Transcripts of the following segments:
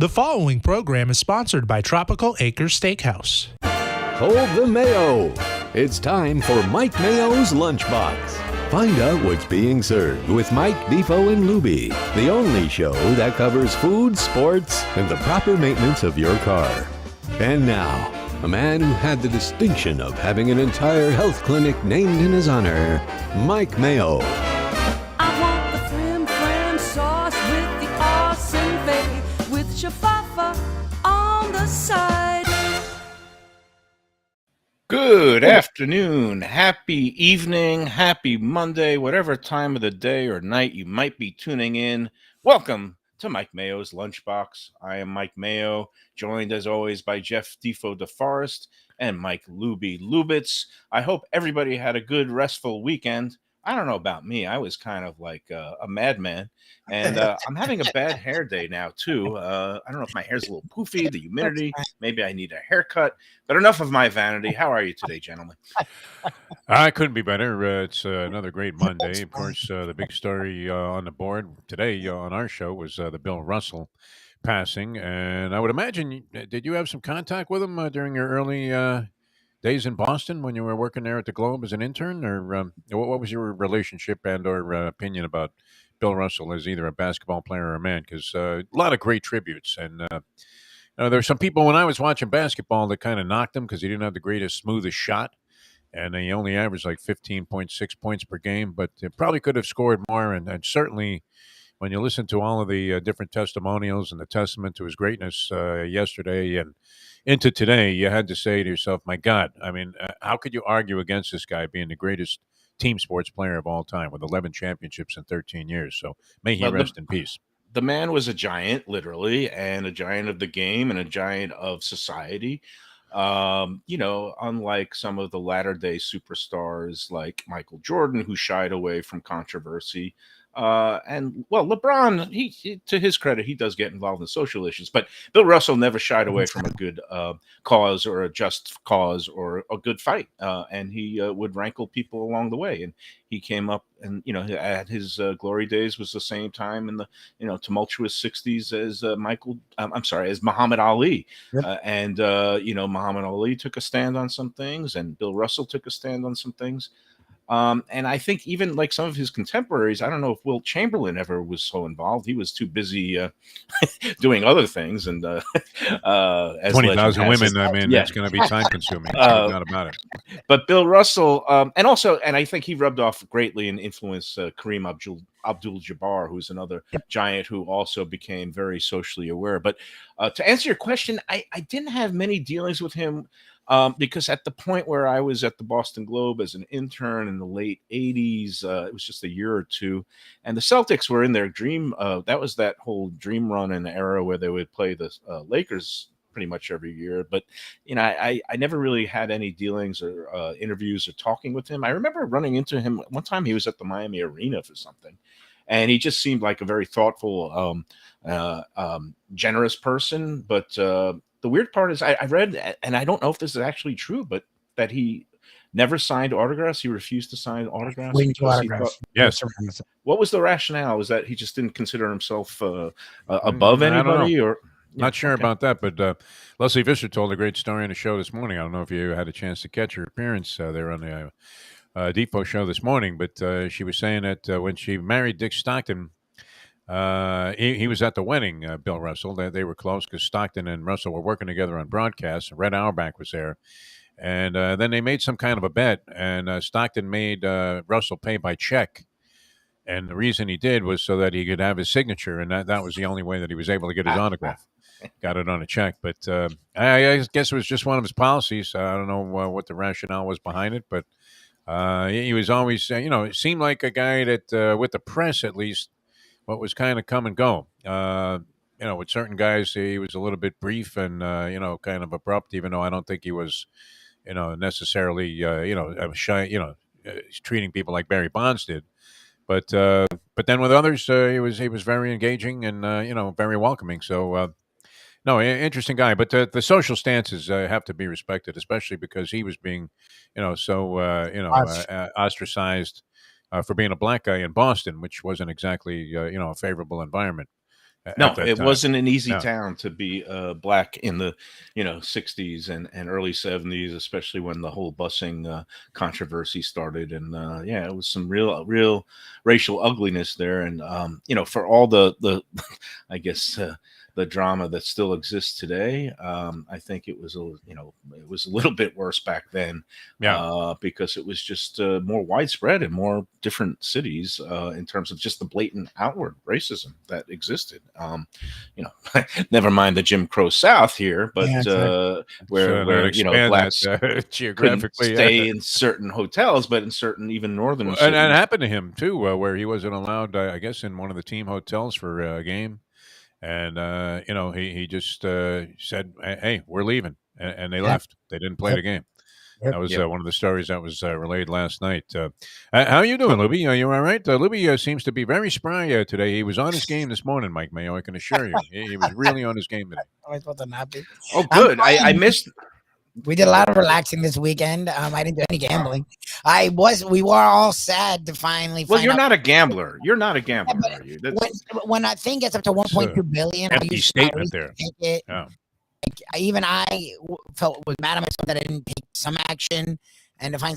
The following program is sponsored by Tropical Acres Steakhouse. Hold the Mayo. It's time for Mike Mayo's Lunchbox. Find out what's being served with Mike, Defo and Lubie, the only show that covers food, sports, and the proper maintenance of your car. And now, a man who had the distinction of having an entire health clinic named in his honor, Mike Mayo. I want the flim flam sauce with the awesome fave, with shafafa on the side. Good afternoon, happy evening, happy Monday, whatever time of the day or night you might be tuning in. Welcome to Mike Mayo's Lunchbox. I am Mike Mayo, joined as always by Jeff Defo DeForest and Mike Lubie Lubitz. I hope everybody had a good, restful weekend. I don't know about me. I was kind of like a madman, and I'm having a bad hair day now, too. I don't know if my hair's a little poofy, the humidity. Maybe I need a haircut, but enough of my vanity. How are you today, gentlemen? I couldn't be better. It's another great Monday. Of course, the big story on the board today on our show was the Bill Russell passing, and I would imagine, did you have some contact with him during your early days in Boston when you were working there at the Globe as an intern, or what was your relationship and or opinion about Bill Russell as either a basketball player or a man? Because a lot of great tributes, and there's some people when I was watching basketball that kind of knocked him because he didn't have the greatest, smoothest shot, and he only averaged like 15.6 points per game, but probably could have scored more, and certainly when you listen to all of the different testimonials and the testament to his greatness yesterday and into today, you had to say to yourself, my God, I mean, how could you argue against this guy being the greatest team sports player of all time with 11 championships in 13 years? So may he rest in peace. The man was a giant, literally, and a giant of the game and a giant of society. Unlike some of the latter-day superstars like Michael Jordan, who shied away from controversy. LeBron, he to his credit, he does get involved in social issues, but Bill Russell never shied away from a good cause or a just cause or a good fight, and he would rankle people along the way. And he came up, and at his glory days was the same time in the tumultuous '60s as as Muhammad Ali. Yep. Muhammad Ali took a stand on some things, and Bill Russell took a stand on some things. And I think even like some of his contemporaries, I don't know if Wilt Chamberlain ever was so involved. He was too busy doing other things. And as 20,000 women, I mean, it's going to be time consuming. Not about it. But Bill Russell, and I think he rubbed off greatly and influenced Kareem Abdul-Jabbar, who's another giant who also became very socially aware. But to answer your question, I didn't have many dealings with him. Because at the point where I was at the Boston Globe as an intern in the late 80s, it was just a year or two, and the Celtics were in their dream. That was that whole dream run in the era where they would play the Lakers pretty much every year. But, I never really had any dealings or interviews or talking with him. I remember running into him one time. He was at the Miami Arena for something, and he just seemed like a very thoughtful, generous person. But the weird part is I read, and I don't know if this is actually true, but that he never signed autographs. He refused to sign autographs. Yes. What was the rationale? Was that he just didn't consider himself above anybody? Or not sure about that, but Leslie Visser told a great story on the show this morning. I don't know if you had a chance to catch her appearance there on the Defo show this morning, but she was saying that when she married Dick Stockton, he was at the wedding, Bill Russell. They were close because Stockton and Russell were working together on broadcasts. Red Auerbach was there. And then they made some kind of a bet, and Stockton made Russell pay by check. And the reason he did was so that he could have his signature, and that was the only way that he was able to get his autograph. Got it on a check. But I guess it was just one of his policies. I don't know what the rationale was behind it, but he was always, it seemed like a guy that, with the press at least, what was kind of come and go. With certain guys, he was a little bit brief and, kind of abrupt, even though I don't think he was, necessarily, shy, treating people like Barry Bonds did. But then with others, he was very engaging and, very welcoming. So, interesting guy. But the social stances have to be respected, especially because he was being, ostracized for being a black guy in Boston, which wasn't exactly, a favorable environment. No, that it time. wasn't an easy No. town to be black in the 60s and early 70s, especially when the whole busing controversy started. And yeah, it was some real racial ugliness there. And for all the I guess the drama that still exists today, I think it was it was a little bit worse back then. Yeah. Because it was just more widespread in more different cities in terms of just the blatant outward racism that existed. Never mind the Jim Crow South here, but where expand blacks that, couldn't geographically. stay in certain hotels, but in certain even northern And cities. it happened to him too, where he wasn't allowed, I guess, in one of the team hotels for a game, and he just said, "Hey, we're leaving," and they left. They didn't play the game. That was Yep. one of the stories that was relayed last night. How are you doing, Lubie? Are you all right? Lubie seems to be very spry today. He was on his game this morning, Mike Mayo. I can assure you, he was really on his game today. Am I supposed to not be? Oh, good. I missed. We did a lot of relaxing this weekend. I didn't do any gambling. We were all sad to finally. Well, find you're out- not a gambler. You're not a gambler, but are you? That's, when a thing gets up to 1.2 billion, empty statement I there. take it. Yeah. I was mad at myself that I didn't take some action, and to find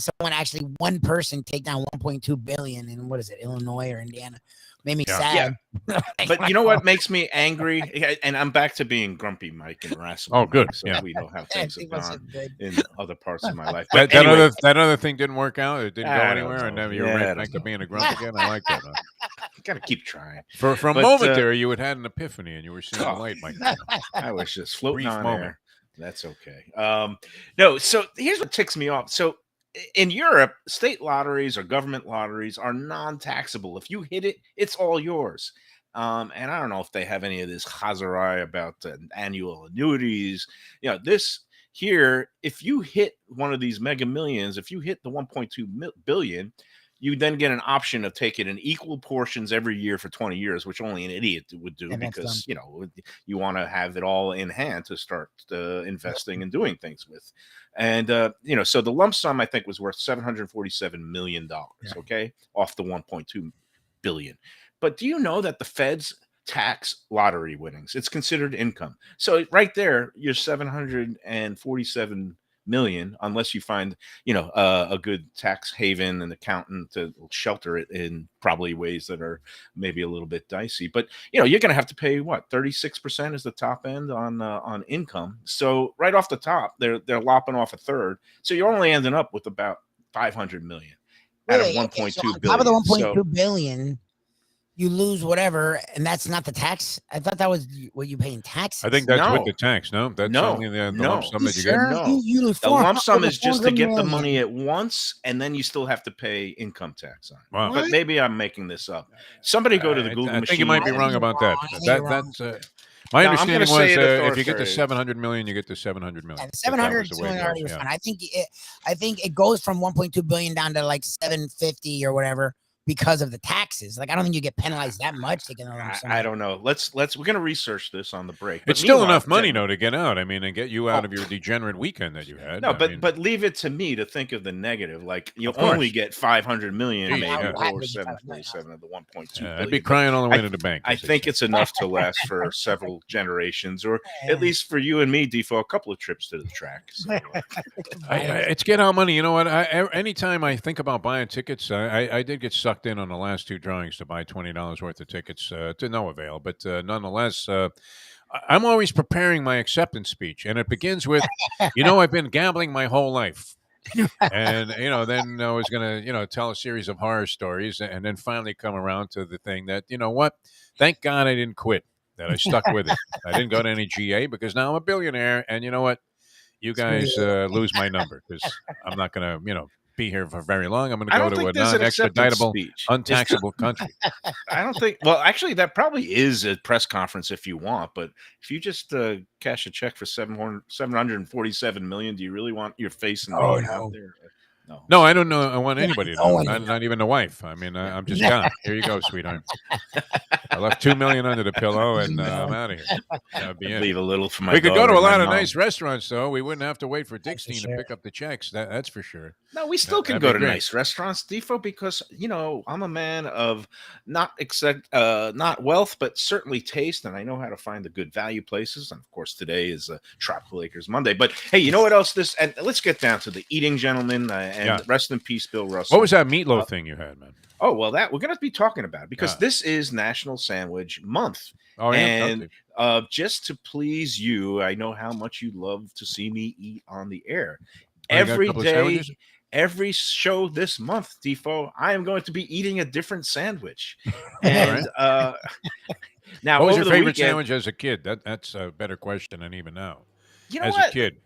one person take down 1.2 billion in what is it, Illinois or Indiana, made me sad. but you know what makes me angry? And I'm back to being grumpy, Mike, and wrestling. Oh, good. So we know how things have gone in other parts of my life. That, But anyway, that other thing didn't work out. It didn't go I don't anywhere, and know. then you're Yeah, I right don't back to know. being a grump again. I like that. Huh? gotta keep trying. For a But, moment there, you had an epiphany, and you were seeing the Oh. light, Mike. I was just floating Brief on moment. air. That's okay. No, so here's what ticks me off. So in Europe, state lotteries or government lotteries are non-taxable. If you hit it, it's all yours. And I don't know if they have any of this chazarai about annual annuities. This here, if you hit one of these mega millions, if you hit the 1.2 billion, you then get an option of taking in equal portions every year for 20 years, which only an idiot would do, And that's because you want to have it all in hand to start investing and doing things with. And so the lump sum, I think, was worth $747 million, okay, off the 1.2 billion. But do you know that the feds tax lottery winnings? It's considered income. So right there, you're 747 million, unless you find a good tax haven and accountant to shelter it in probably ways that are maybe a little bit dicey. But you're going to have to pay what, 36% is the top end on income. So right off the top, they're lopping off a third. So you're only ending up with about 500 million out of 1.2 billion. On top of the 1.2 So- billion, you lose whatever, and that's not the tax. I thought that was what you pay in taxes. I think that's No. with the tax. No, that's No. only the No. lump sum that you Sure? get. No. You lose The lump sum over is just to 400 get the million. money at once, and then you still have to pay income tax on it. Wow. But maybe I'm making this up. Somebody go to the Google I machine. think you might be and- wrong about that. I think you're wrong. That's my No, I'm understanding gonna was say it if you get to authoritative. 700 million, you get to 700 million. And If 700 that was the way it already goes, was yeah. fine. I think it goes from 1.2 billion down to like 750 or whatever because of the taxes. Like I don't think you get penalized that much taking a lump sum. I don't know. We're gonna research this on the break. But It's still meanwhile, enough money, Jen- though, to get out. I mean, and get you out of your degenerate weekend that you had. No, I but mean, but leave it to me to think of the negative. Like you Of course. only get 500 million, Geez, maybe, yeah. or 747 of the 1.2 billion. I'd be But crying all the way I- to the bank. I as they think say. it's enough to last for several generations, or Yeah. at least for you and me, Defo, a couple of trips to the track. So, It's get out money. You know what? Anytime I think about buying tickets, I did get sucked in on the last two drawings to buy $20 worth of tickets to no avail. But nonetheless, I'm always preparing my acceptance speech, and it begins with, I've been gambling my whole life. And then I was gonna tell a series of horror stories, and then finally come around to the thing that what? Thank God I didn't quit. That I stuck with it. I didn't go to any GA because now I'm a billionaire, and you know what? You guys lose my number because I'm not gonna be here for very long. I'm going I to go don't to a think there's an acceptance non-extraditable, speech. untaxable country. I don't think. Well, actually, that probably is a press conference if you want. But if you just cash a check for 747 million, do you really want your face and Oh, name no. out there? No. No, I don't know. I want anybody to no know. one Not even the wife. I mean, I'm just gone. Here you go, sweetheart. I left $2 million under the pillow, and I'm out of here. That'd be it. Leave a little for my. We could go to daughter a and lot my of mom. nice restaurants, though. We wouldn't have to wait for That's for Dickstein to sure. pick up the checks. That's for sure. No, we still can That'd go be to great. nice restaurants, Defo, because I'm a man of not wealth, but certainly taste, and I know how to find the good value places. And of course, today is Tropical Acres Monday. But hey, you know what else? And let's get down to the eating, gentlemen. And rest in peace, Bill Russell. What was that meatloaf thing you had, man? Oh well, that we're going to be talking about because this is National Sandwich Month. Oh yeah, and okay. Just to please you, I know how much you love to see me eat on the air. Oh, you got a Every couple of day, sandwiches? every show this month, Defo, I am going to be eating a different sandwich. All And right. now, What was over your the favorite weekend, sandwich as a kid? That's a better question than even now. You know as what? a kid,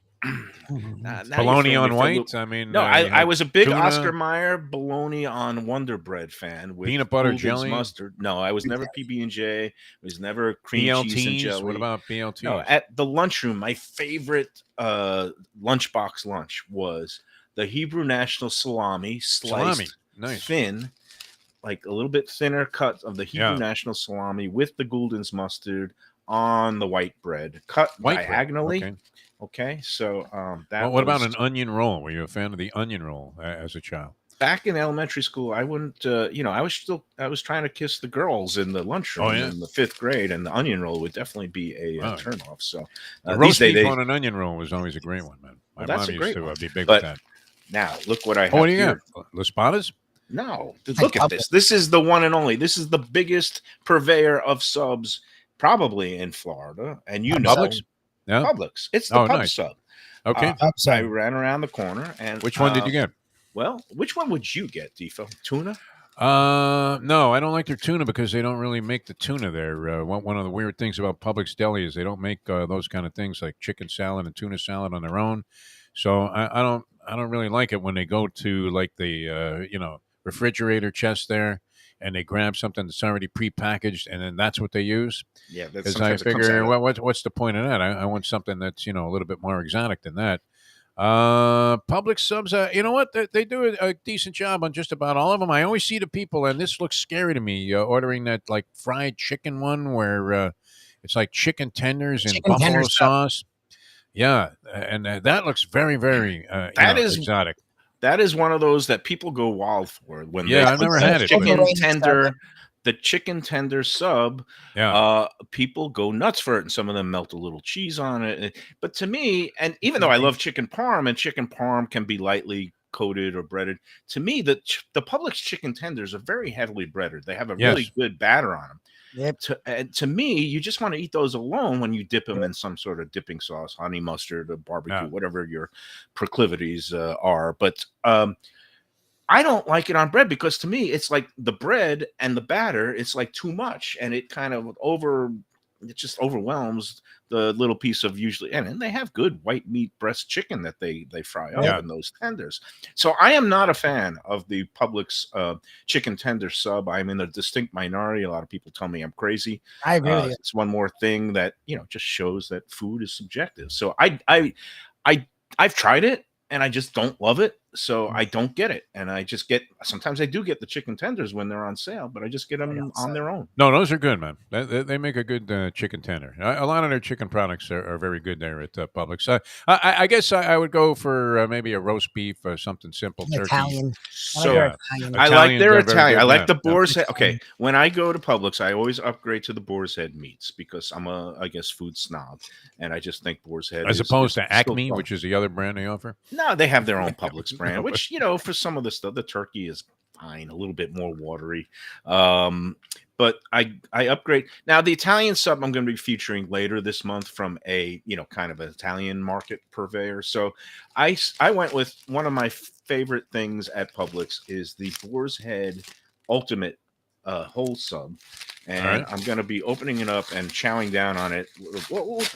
Now you're bologna throwing on me for a white. loop. I mean, No, you I had was a big tuna, Oscar Mayer bologna on Wonder Bread fan with peanut butter Gould's jelly, mustard. No, I was never PB&J. Was never cream cheese and BLTs. jelly. What about BLTs? No, at the lunchroom, my favorite lunchbox lunch was the Hebrew National salami, sliced Nice. thin, like a little bit thinner cut of the Hebrew National salami with the Gould's mustard on the white bread, cut diagonally. Bread. Okay, so that. Well, what about an onion roll? Were you a fan of the onion roll as a child? Back in elementary school, I wouldn't. I was trying to kiss the girls in the lunchroom in the 5th grade, and the onion roll would definitely be a turnoff. So roast beef on an onion roll was always a great one, man. My mom used to be big with that. Now look what I have. What do you here. got? Las Patas? No, look at this. This is the one and only. This is the biggest purveyor of subs probably in Florida, and Publix. Yeah, Publix. It's the pub sub. Okay, I ran around the corner, and which one did you get? Well, which one would you get, Defo? Tuna? No, I don't like their tuna because they don't really make the tuna there. One of the weird things about Publix Deli is they don't make those kind of things like chicken salad and tuna salad on their own. So I don't really like it when they go to like the refrigerator chest there and they grab something that's already prepackaged and then that's what they use. Yeah, because I figure what's the point of that? I want something that's a little bit more exotic than that. Public subs, you know what? They do a decent job on just about all of them. I always see the people, and this looks scary to me, ordering that like fried chicken one where it's like chicken tenders and buffalo sauce. Yeah, and that looks very, very exotic. That is one of those that people go wild for when I've never had it. Chicken tender. The chicken tender sub, people go nuts for it, and some of them melt a little cheese on it. But to me, and even though I love chicken parm, and chicken parm can be lightly coated or breaded, to me, the Publix chicken tenders are very heavily breaded. They have a really good batter on them. Yep. To me, you just want to eat those alone when you dip them in some sort of dipping sauce, honey mustard, or barbecue, whatever your proclivities are. But I don't like it on bread because to me, it's like the bread and the batter, it's like too much. And it kind of it just overwhelms the little piece of usually. And they have good white meat breast chicken that they fry up in those tenders. So I am not a fan of the Publix chicken tender sub. I'm in a distinct minority. A lot of people tell me I'm crazy. I agree with you. It's one more thing that, just shows that food is subjective. So I've tried it and I just don't love it. So I don't get it. And sometimes I do get the chicken tenders when they're on sale, but I just get them on their own. No, those are good, man. They make a good chicken tender. A lot of their chicken products are very good there at Publix. I guess I would go for maybe a roast beef or something simple. Turkey. Italian. So I like their Italian. I like the Boar's Head. Okay, when I go to Publix, I always upgrade to the Boar's Head meats because I'm I guess, food snob. And I just think Boar's Head as opposed to Acme, which is the other brand they offer? No, they have their own Publix brand, which, for some of the stuff, the turkey is fine, a little bit more watery. But I upgrade. Now, the Italian sub I'm going to be featuring later this month from a, kind of an Italian market purveyor. So I went with one of my favorite things at Publix is the Boar's Head Ultimate whole sub. And I'm going to be opening it up and chowing down on it.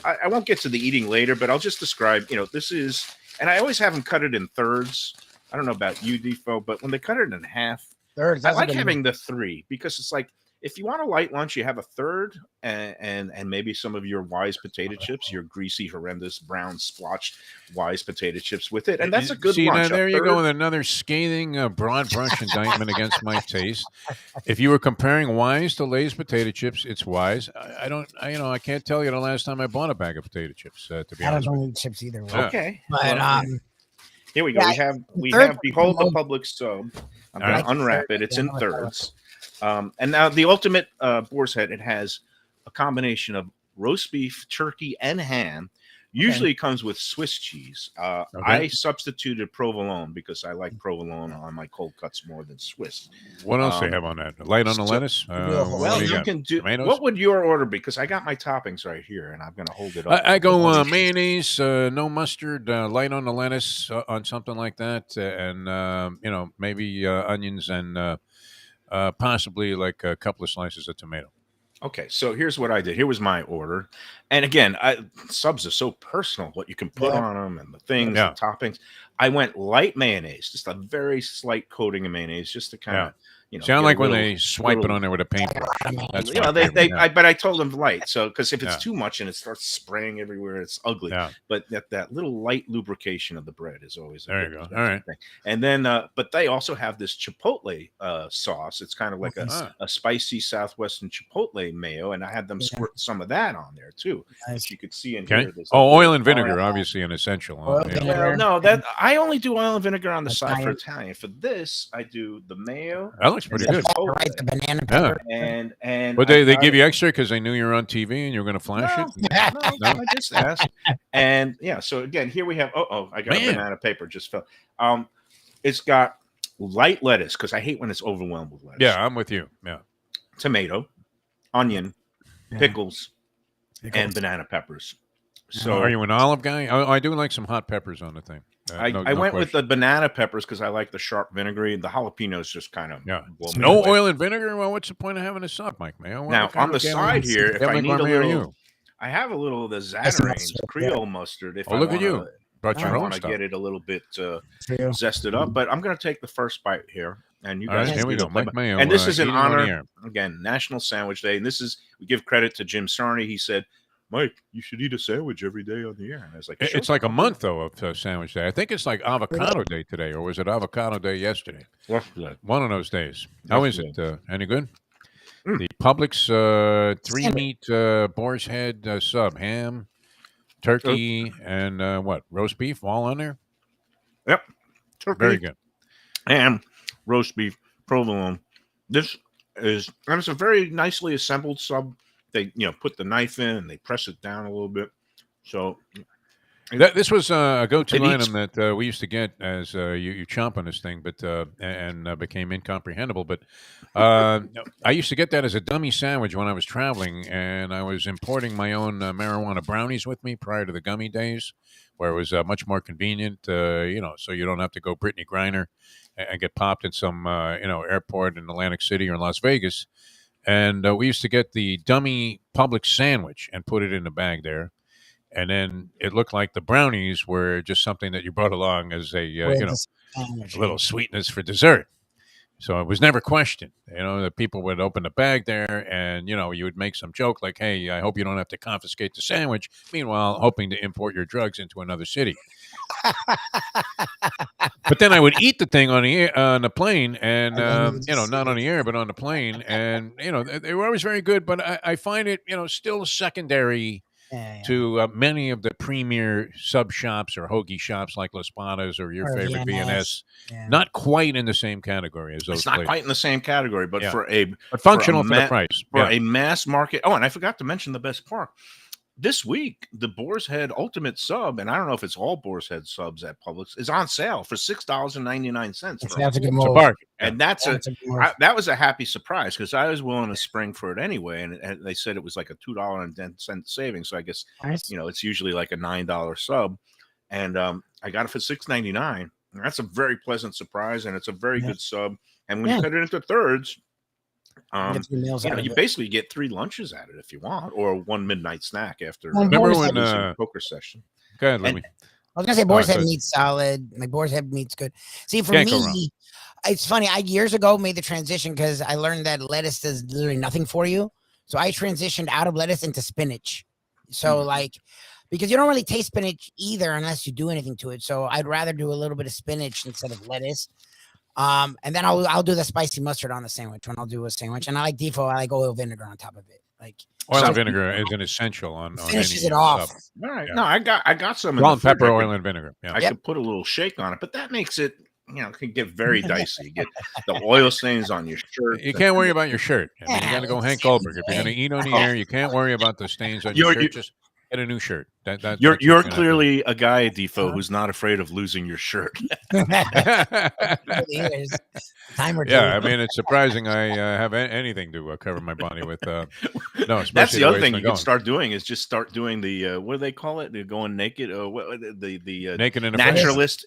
I won't get to the eating later, but I'll just describe, this is, and I always have them cut it in thirds. I don't know about you, Defo, but when they cut it in half, I like having the 3 because it's like if you want a light lunch, you have a third and maybe some of your Wise potato chips, your greasy, horrendous, brown, splotched Wise potato chips with it. And that's a good See, lunch. now there you go with another scathing, broad brush indictment against my taste. If you were comparing Wise to Lay's potato chips, it's Wise. I can't tell you the last time I bought a bag of potato chips, to be I honest. don't eat chips either. Yeah. Okay. But Here we go. Yeah, We third- have Behold the Public Sub. I'm going right. to unwrap it. It's in thirds. And now the ultimate Boar's Head, it has a combination of roast beef, turkey, and ham. Usually it comes with Swiss cheese. I substituted provolone because I like provolone on my cold cuts more than Swiss. What else they have on that? Light on the lettuce? Well, do you got? can do. Tomatoes? What would your order be? Because I got my toppings right here, and I'm going to hold it up. I go mayonnaise, no mustard, light on the lettuce on something like that, and maybe onions and possibly like a couple of slices of tomato. Okay, so here's what I did. Here was my order, and again, subs are so personal. What you can put on them and the things, the toppings. I went light mayonnaise, just a very slight coating of mayonnaise, just to kind of. Sound like when they swipe it on there with a paintbrush. That's but I told them light. So because if it's too much and it starts spraying everywhere, it's ugly. Yeah. But that little light lubrication of the bread is always there. You go. All right. Thing. And then, but they also have this chipotle sauce. It's kind of like a spicy Southwestern chipotle mayo, and I had them squirt some of that on there too. Which you could see in here. Oil and vinegar, obviously an essential. Well, no, that I only do oil and vinegar on the side for Italian. For this, I do the mayo. That looks pretty good. Right, the banana pepper. And but they give you extra because they knew you were on TV and you were going to flash it. No, I just asked. And so again, here we have. I got a banana paper just fell. It's got light lettuce because I hate when it's overwhelmed with lettuce. Yeah, I'm with you. Yeah, tomato, onion, pickles, and banana peppers. So are you an olive guy? I do like some hot peppers on the thing. I went with the banana peppers because I like the sharp vinegary. The jalapenos just kind of no oil and vinegar. Well, what's the point of having a sub, Mike Mayo? Now on the side here, if I need a little, I have a little of the Zatarain's Creole mustard. If look at you, brought your own want to get it a little bit zested up, but I'm going to take the first bite here, and you guys. Here we go, Mike Mayo. And this is in honor again, National Sandwich Day, and this is we give credit to Jim Sarney. He said, Mike, you should eat a sandwich every day on the air. And I was like, it's like a month though of Sandwich Day. I think it's like Avocado Day today, or was it Avocado Day yesterday? One of those days. How is it? Any good? The Publix 3-meat Boar's Head sub, ham, turkey, and roast beef, all on there. Yep, turkey, very good. Ham, roast beef, provolone. This is, and it's a very nicely assembled sub. They put the knife in and they press it down a little bit. So this was a go-to item that we used to get as you chomp on this thing, but and became incomprehensible. But I used to get that as a dummy sandwich when I was traveling, and I was importing my own marijuana brownies with me prior to the gummy days, where it was much more convenient, so you don't have to go Brittany Griner and get popped in some airport in Atlantic City or in Las Vegas. And we used to get the dummy Publix sandwich and put it in the bag there. And then it looked like the brownies were just something that you brought along as a little sweetness for dessert. So it was never questioned. That people would open the bag there and, you would make some joke like, hey, I hope you don't have to confiscate the sandwich. Meanwhile, hoping to import your drugs into another city. But then I would eat the thing on the plane and, not on the air, but on the plane. And, they were always very good. But I find it, still secondary to many of the premier sub shops or hoagie shops like Las Patas or your favorite VNS. Not quite in the same category as those. It's not quite in the same category, but but functional for the price. For a mass market. Oh, and I forgot to mention the best part. This week, the Boar's Head Ultimate Sub, and I don't know if it's all Boar's Head subs at Publix, is on sale for $6.99. That's a good move. And that was a happy surprise because I was willing to spring for it anyway, and they said it was like a $2.10 savings. So I guess it's usually like a $9 sub, and I got it for $6.99. That's a very pleasant surprise, and it's a very good sub. And when you cut it into thirds. You basically get 3 lunches at it if you want, or 1 midnight snack after. Remember when poker session? Go ahead, Louie. I was gonna say Boar's Head meat's solid. Like Boar's Head meat's good. See, for me, it's funny. I years ago made the transition because I learned that lettuce does literally nothing for you. So I transitioned out of lettuce into spinach. So like, because you don't really taste spinach either unless you do anything to it. So I'd rather do a little bit of spinach instead of lettuce. And then I'll do the spicy mustard on the sandwich when I'll do a sandwich. And I like Defo. I like oil vinegar on top of it. Like Oil and vinegar is an essential on finishes any it off. sub. All right. Yeah. No, I got some in Salt the and fridge. pepper, oil and vinegar. Yeah. I could put a little shake on it, but that makes it, it can get very dicey. You get the oil stains on your shirt. You can't worry about your shirt. I mean, you got to go Hank Goldberg. If you're going to eat on the air, you can't worry about the stains on your shirt. Just get a new shirt. You're clearly a guy, Defo, who's not afraid of losing your shirt. Time or two. Yeah, I mean, it's surprising I have anything to cover my body with. No, that's the other thing you can start doing is just start doing the what do they call it? They're going naked. The naked and naturalist.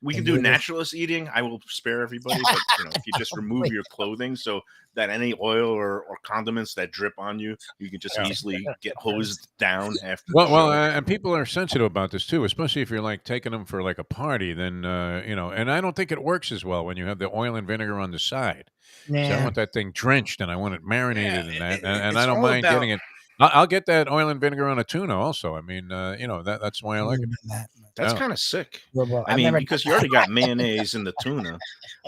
We can do naturalist eating. I will spare everybody, but if you just remove your clothing so that any oil or condiments that drip on you, you can just easily get hosed down after. Well, and people are sensitive about this too, especially if you're like taking them for like a party. Then and I don't think it works as well when you have the oil and vinegar on the side. Yeah. So I want that thing drenched and I want it marinated in that, and I don't mind getting it. I'll get that oil and vinegar on a tuna also. I mean, that's why I like it. That's kind of sick. I mean, because you already got mayonnaise in the tuna.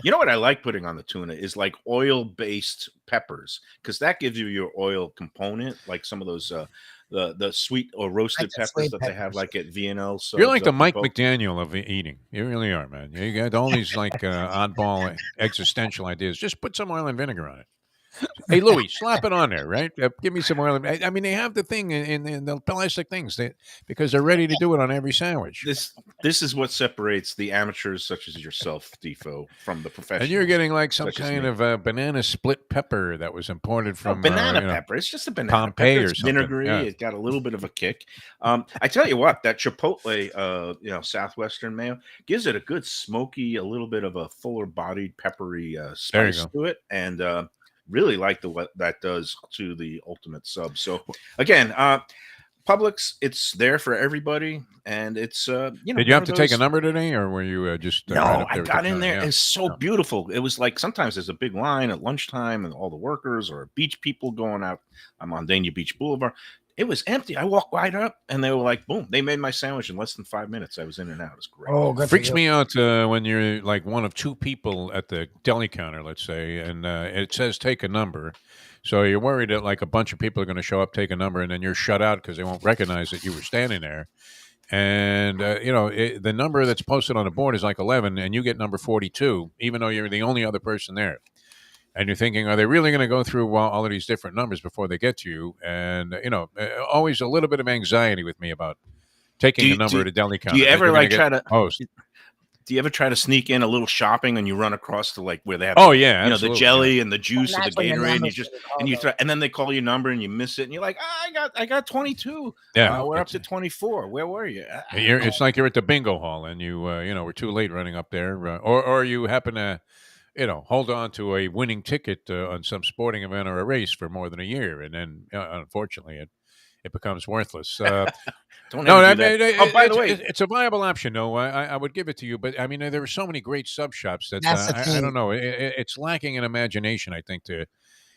You know what I like putting on the tuna is like oil-based peppers, because that gives you your oil component, like some of those the sweet or roasted peppers that they have like at V&L. You're like the Mike McDaniel of eating. You really are, man. You got all these like oddball existential ideas. Just put some oil and vinegar on it. Hey, Louis, slap it on there, right? Give me some oil. I mean, they have the thing in the plastic things because they're ready to do it on every sandwich. This is what separates the amateurs such as yourself, Defo, from the professionals. And you're getting like some kind of banana split pepper that was imported from banana pepper. It's just a banana Pompeii pepper. or It's something. vinegary. Yeah. It's got a little bit of a kick. I tell you what, that Chipotle, Southwestern mayo gives it a good smoky, a little bit of a fuller bodied peppery spice to it, and really like what that does to the ultimate sub. So again, Publix, it's there for everybody, and it's Did you have to take a number today, or were you just? No, I got in there. Yeah. It's so beautiful. It was like sometimes there's a big line at lunchtime, and all the workers or beach people going out. I'm on Dania Beach Boulevard. It was empty. I walked right up, and they were like, "Boom!" They made my sandwich in less than 5 minutes. I was in and out. It was great. Oh, good. Freaks me out when you're like one of two people at the deli counter, let's say, and it says take a number. So you're worried that like a bunch of people are going to show up, take a number, and then you're shut out because they won't recognize that you were standing there. And the number that's posted on the board is like 11, and you get number 42, even though you're the only other person there. And you're thinking, are they really going to go through all of these different numbers before they get to you? And, always a little bit of anxiety with me about taking a number at a deli counter. Do you ever like try to post? Do you ever try to sneak in a little shopping and you run across to like where they have the jelly and the juice and the Gatorade and then they call your number and you miss it and you're like, I got 22. Yeah, we're up to 24. Where were you? It's like you're at the bingo hall and you were too late running up there, or you happen to hold on to a winning ticket on some sporting event or a race for more than a year, and then unfortunately it becomes worthless. Don't ever do that. By the way, it's a viable option. No, I would give it to you, but I mean there are so many great sub shops that I don't know. It's lacking in imagination, I think, to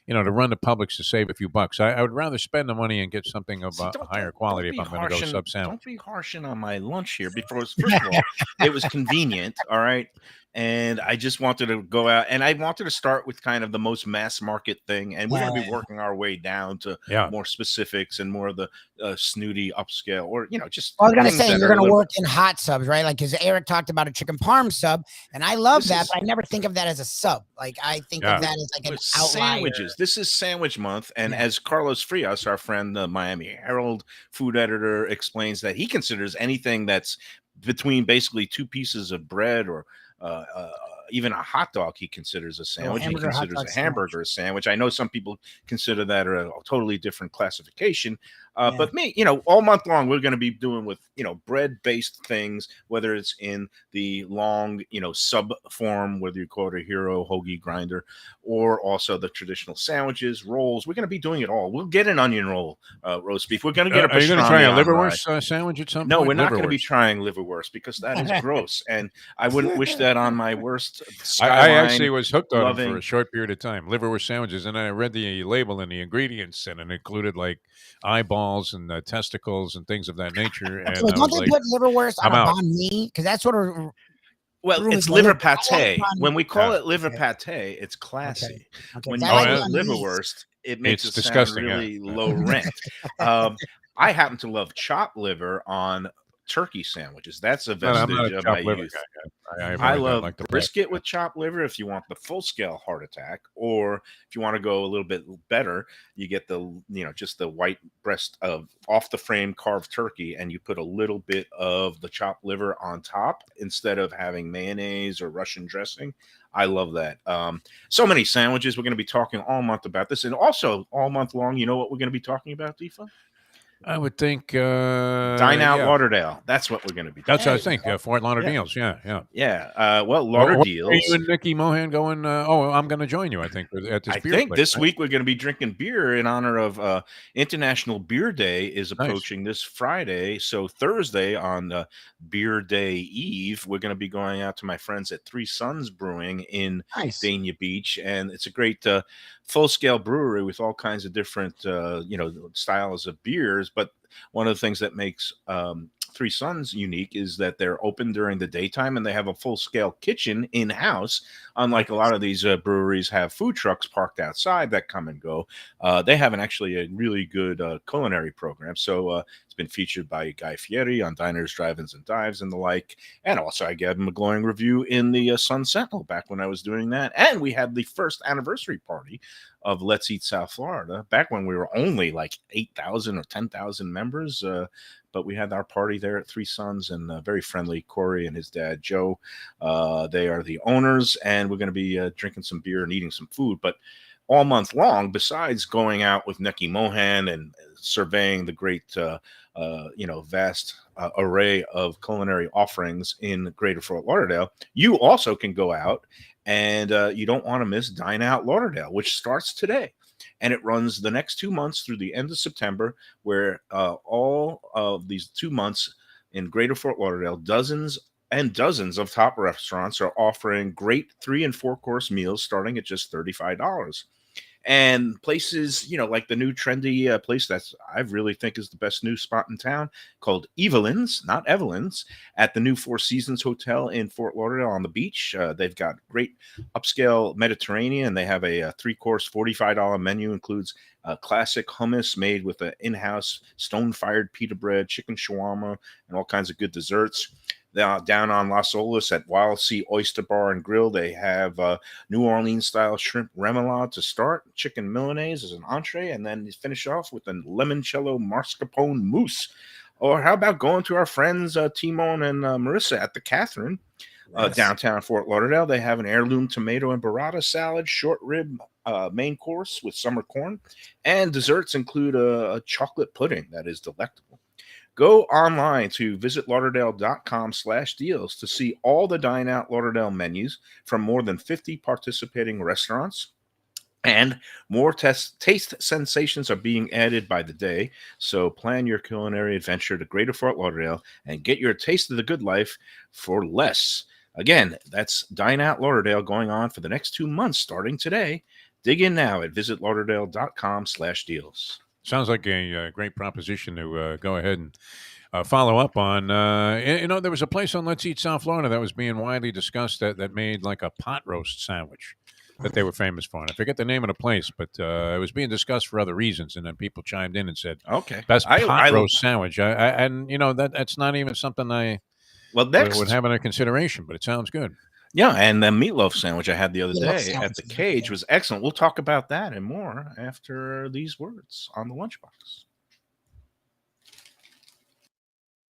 run the Publix to save a few bucks. I would rather spend the money and get something of higher quality if I'm going to go sub sandwich. Don't be harshing on my lunch here. First of all, it was convenient. All right. And I just wanted to go out, and I wanted to start with kind of the most mass market thing, and we're going to be working our way down to more specifics and more of the snooty upscale, or just. I was going to say you're going to work in hot subs, right? Like because Eric talked about a chicken parm sub, and I love that, but I never think of that as a sub. Like I think of that as like an outlier. Sandwiches. This is Sandwich Month, and as Carlos Frias, our friend, the Miami Herald food editor, explains that he considers anything that's between basically two pieces of bread or even a hot dog he considers a sandwich. He considers a hamburger a sandwich. I know some people consider that a totally different classification. Yeah. But me, all month long, we're going to be doing with, bread-based things, whether it's in the long, sub form, whether you call it a hero, hoagie, grinder, or also the traditional sandwiches, rolls. We're going to be doing it all. We'll get an onion roll, roast beef. We're going to get a Are you going to try pastrami a on rye. liverwurst sandwich at some No, point? we're not going to be Liverwurst. trying liverwurst because that is gross, and I wouldn't wish that on my worst I actually skyline was hooked on them for a loving. short period of time. Liverwurst sandwiches, and I read the label and the ingredients, and it included like eyeballs and testicles and things of that nature. Okay, And but I don't was they like, put liverwurst on I'm a out. banh mi? Because that's sort of Well, ruins it's the liver liver. I like pate. banh When mi. we call Yeah. it liver Okay. pate, it's classy. Okay. When I you like call yeah. it banh mi's. liverwurst, it makes It's it sound disgusting. Yeah. really Yeah. low rent. Um, I happen to love chopped liver on turkey sandwiches. That's a I'm not vestige a of my chopped liver youth. guy. I've I always love like the black. brisket with chopped liver if you want the full scale heart attack, or if you want to go a little bit better, you get the just the white breast of off the frame carved turkey, and you put a little bit of the chopped liver on top instead of having mayonnaise or Russian dressing. I love that. So many sandwiches. We're going to be talking all month about this, and also all month long. You know what we're going to be talking about, Defo? I would think. Dine Out Yeah. Lauderdale. That's what we're going to be That's talking what I Hey, think. about. Fort Yeah. Lauderdale's. Yeah. Yeah. Well, Where are you Lauderdale's. and Nikki Mohan going? I'm going to join you. I think at this I beer think place. this Right? week we're going to be drinking beer in honor of International Beer Day is Nice. approaching this Friday. So Thursday on Beer Day Eve, we're going to be going out to my friends at Three Sons Brewing in nice. Dania Beach, and it's a great full-scale brewery with all kinds of different styles of beers. But one of the things that makes Three Sons unique is that they're open during the daytime and they have a full-scale kitchen in-house. Unlike a lot of these breweries have food trucks parked outside that come and go, they have actually a really good culinary program. So it's been featured by Guy Fieri on Diners, Drive-Ins, and Dives and the like. And also I gave him a glowing review in the Sun Sentinel back when I was doing that. And we had the first anniversary party of Let's Eat South Florida back when we were only like 8,000 or 10,000 members. But we had our party there at Three Sons, and very friendly Corey and his dad, Joe. They are the owners, and we're going to be drinking some beer and eating some food. But all month long, besides going out with Nikki Mohan and surveying the great, vast array of culinary offerings in Greater Fort Lauderdale, you also can go out and you don't want to miss Dine Out Lauderdale, which starts today. And it runs the next 2 months through the end of September, where all of these 2 months in Greater Fort Lauderdale, dozens and dozens of top restaurants are offering great 3- and 4-course meals starting at just $35. And places, like the new trendy place that's I really think is the best new spot in town called Evelyn's, not Evelyn's, at the new Four Seasons Hotel in Fort Lauderdale on the beach. They've got great upscale Mediterranean. They have a 3-course $45 menu, includes classic hummus made with an in-house stone-fired pita bread, chicken shawarma, and all kinds of good desserts. Down on Las Olas at Wild Sea Oyster Bar and Grill, they have New Orleans-style shrimp remoulade to start, chicken Milanese as an entree, and then finish off with a limoncello mascarpone mousse. Or how about going to our friends Timon and Marissa at the Catherine, downtown Fort Lauderdale? They have an heirloom tomato and burrata salad, short rib main course with summer corn, and desserts include a chocolate pudding that is delectable. Go online to visitlauderdale.com/deals to see all the Dine Out Lauderdale menus from more than 50 participating restaurants. And more taste sensations are being added by the day. So plan your culinary adventure to Greater Fort Lauderdale and get your taste of the good life for less. Again, that's Dine Out Lauderdale going on for the next 2 months starting today. Dig in now at visitlauderdale.com/deals. Sounds like a great proposition to go ahead and follow up on. There was a place on Let's Eat South Florida that was being widely discussed that made like a pot roast sandwich that they were famous for. And I forget the name of the place, but it was being discussed for other reasons. And then people chimed in and said, Okay. best pot roast sandwich. That's not even something I would have in a consideration, but it sounds good. Yeah, and the meatloaf sandwich I had the other Meatloaf day sandwich at the is good, Cage yeah. was excellent. We'll talk about that and more after these words on the Lunchbox.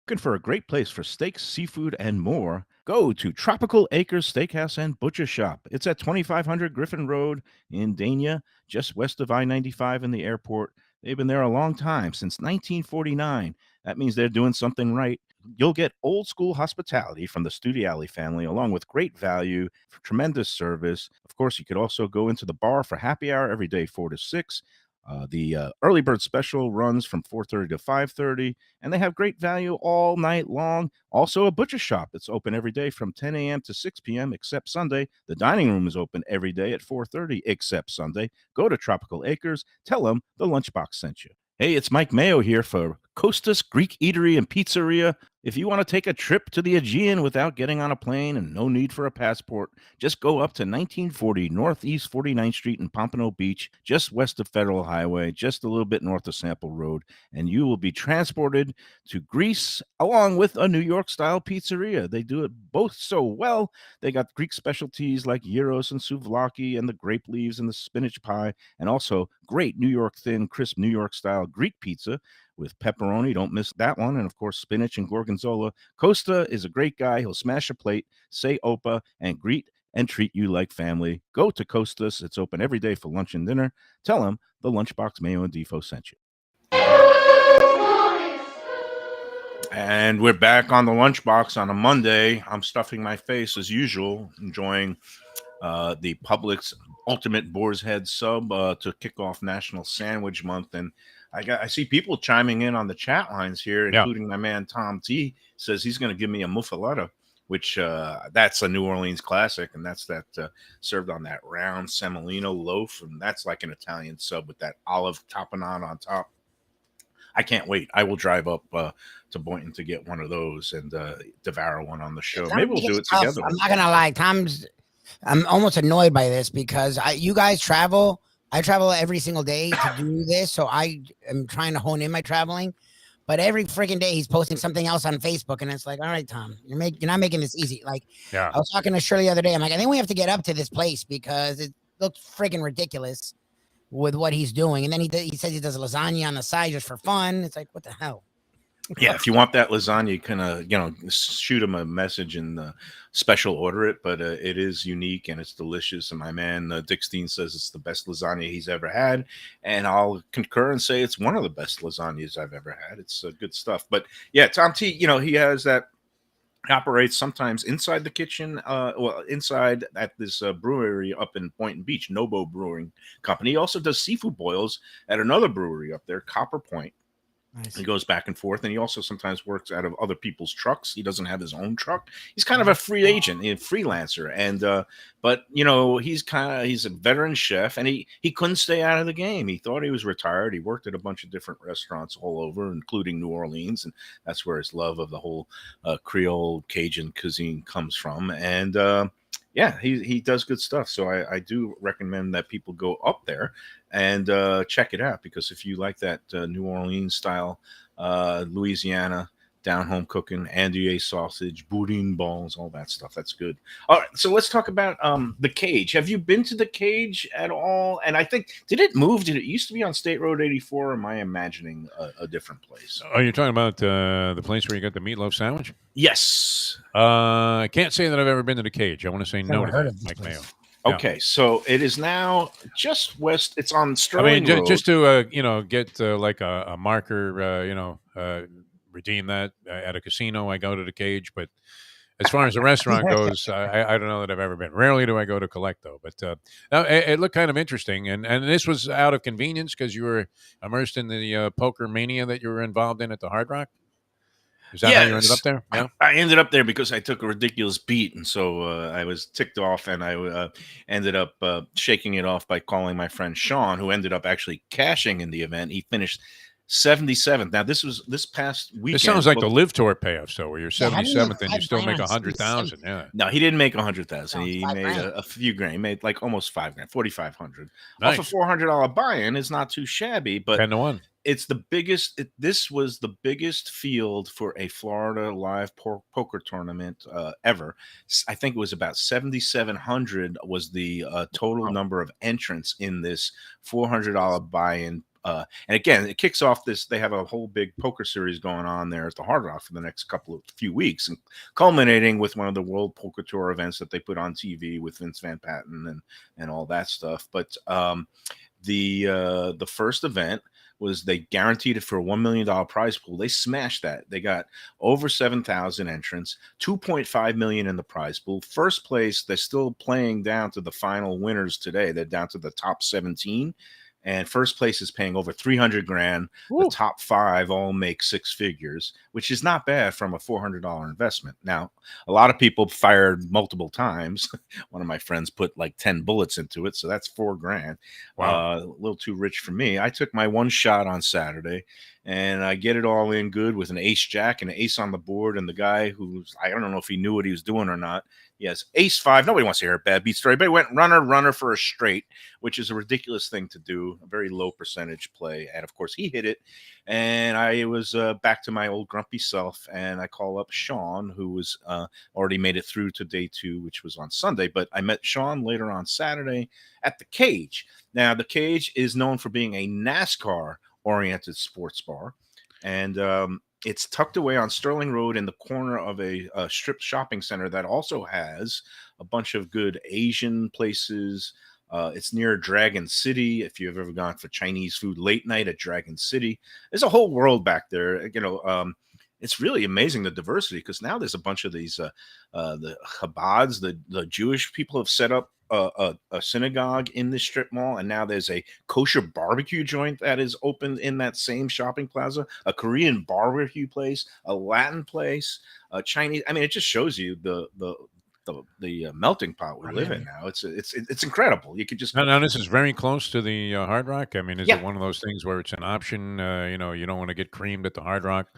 Looking for a great place for steaks, seafood, and more? Go to Tropical Acres Steakhouse and Butcher Shop. It's at 2500 Griffin Road in Dania, just west of I-95 and the airport. They've been there a long time, since 1949. That means they're doing something right. You'll get old school hospitality from the Studiali family, along with great value, tremendous service. Of course, you could also go into the bar for happy hour every day, 4 to 6. The early bird special runs from 4:30 to 5:30, and they have great value all night long. Also, a butcher shop that's open every day from 10 a.m. to 6 p.m. except Sunday. The dining room is open every day at 4:30 except Sunday. Go to Tropical Acres. Tell them the Lunchbox sent you. Hey, it's Mike Mayo here for Costas Greek Eatery and Pizzeria. If you want to take a trip to the Aegean without getting on a plane and no need for a passport, just go up to 1940 Northeast 49th Street in Pompano Beach, just west of Federal Highway, just a little bit north of Sample Road, and you will be transported to Greece along with a New York-style pizzeria. They do it both so well. They got Greek specialties like gyros and souvlaki and the grape leaves and the spinach pie, and also great New York thin, crisp New York-style Greek pizza with pepperoni. Don't miss that one. And of course, spinach and gorgonzola. Costa is a great guy. He'll smash a plate, say Opa, and greet and treat you like family. Go to Costas. It's open every day for lunch and dinner. Tell him the Lunchbox Mayo and Defo sent you. And we're back on the Lunchbox on a Monday. I'm stuffing my face as usual, enjoying the Publix Ultimate Boar's Head sub to kick off National Sandwich Month. And I see people chiming in on the chat lines here, including my man Tom T. Says he's going to give me a muffaletta, which that's a New Orleans classic, and that's that served on that round semolino loaf, and that's like an Italian sub with that olive tapenade on top. I can't wait. I will drive up to Boynton to get one of those and devour one on the show. Maybe we'll do it together. I'm not gonna lie, I'm almost annoyed by this because you guys travel. I travel every single day to do this, so I am trying to hone in my traveling. But every freaking day he's posting something else on Facebook, and it's like, all right, Tom, you're not making this easy. Like, I was talking to Shirley the other day. I'm like, I think we have to get up to this place because it looks freaking ridiculous with what he's doing. And then he says he does lasagna on the side just for fun. It's like, what the hell? Yeah, if you want that lasagna, you can shoot him a message and special order it. But it is unique and it's delicious. And my man Dick Steen says it's the best lasagna he's ever had, and I'll concur and say it's one of the best lasagnas I've ever had. It's good stuff. But yeah, Tom T, he has that. Operates sometimes inside the kitchen, inside at this brewery up in Boynton Beach, Nobo Brewing Company. He also does seafood boils at another brewery up there, Copper Point. Nice. He goes back and forth, and he also sometimes works out of other people's trucks. He doesn't have his own truck. He's kind of a free agent, a freelancer, and but he's a veteran chef, and he couldn't stay out of the game. He thought he was retired. He worked at a bunch of different restaurants all over, including New Orleans, and that's where his love of the whole Creole Cajun cuisine comes from. And yeah, he does good stuff. So I do recommend that people go up there and check it out, because if you like that New Orleans style, Louisiana down home cooking, andouille sausage, boudin balls, all that stuff, that's good. All right, so let's talk about the Cage. Have you been to the Cage at all? And I think, did it move? Did it used to be on State Road 84? Or am I imagining a different place? Oh, you're talking about the place where you got the meatloaf sandwich? Yes. I can't say that I've ever been to the Cage. I want to say no to that, Mike Mayo. Okay, so it is now just west. It's on Sterling Road. Just to get like a marker, redeem that at a casino. I go to the Cage, but as far as the restaurant goes, I don't know that I've ever been. Rarely do I go to collect, though. But it looked kind of interesting, and this was out of convenience because you were immersed in the poker mania that you were involved in at the Hard Rock. Is that how you ended up there? Yeah, I ended up there because I took a ridiculous beat, and so I was ticked off, and I ended up shaking it off by calling my friend Sean, who ended up actually cashing in the event. He finished 77th. Now this was this past weekend. This sounds like the Live Tour payoff. So where you're 77th and you still make 100,000. Yeah. No, he didn't make 100,000. He made a few grand. He made like almost $5,000, 4,500. Nice. Off a $400 buy-in is not too shabby, but 10-1. It's the biggest. This was the biggest field for a Florida live poker tournament ever. I think it was about 7,700 was the total number of entrants in this $400 buy-in. And again, it kicks off this. They have a whole big poker series going on there at the Hard Rock for the next few weeks, and culminating with one of the World Poker Tour events that they put on TV with Vince Van Patten and all that stuff. But the first event was they guaranteed it for a $1 million prize pool. They smashed that. They got over 7,000 entrants, 2.5 million in the prize pool. First place, they're still playing down to the final winners today. They're down to the top 17. And first place is paying over 300 grand. Woo. The top 5 all make 6 figures, which is not bad from a $400 investment. Now, a lot of people fired multiple times. One of my friends put like 10 bullets into it, so that's 4 grand. Wow. A little too rich for me. I took my one shot on Saturday, and I get it all in good with an ace jack and an ace on the board. And the guy who's, I don't know if he knew what he was doing or not. He has ace 5. Nobody wants to hear a bad beat story, but he went runner for a straight, which is a ridiculous thing to do. A very low percentage play. And of course, he hit it. And I was back to my old grumpy self. And I call up Sean, who was already made it through to day 2, which was on Sunday. But I met Sean later on Saturday at the Cage. Now, the Cage is known for being a NASCAR oriented sports bar, and it's tucked away on Sterling Road in the corner of a strip shopping center that also has a bunch of good Asian places. It's near Dragon City. If you've ever gone for Chinese food late night at Dragon City, there's a whole world back there. It's really amazing, the diversity, because now there's a bunch of these the Chabads, the Jewish people have set up a synagogue in this strip mall, and now there's a kosher barbecue joint that is open in that same shopping plaza, a Korean barbecue place, a Latin place, a Chinese. I mean, it just shows you the melting pot we live in now. It's incredible. You could just Now, this is very close to the Hard Rock. I mean, is Yeah. it one of those things where it's an option? You don't want to get creamed at the Hard Rock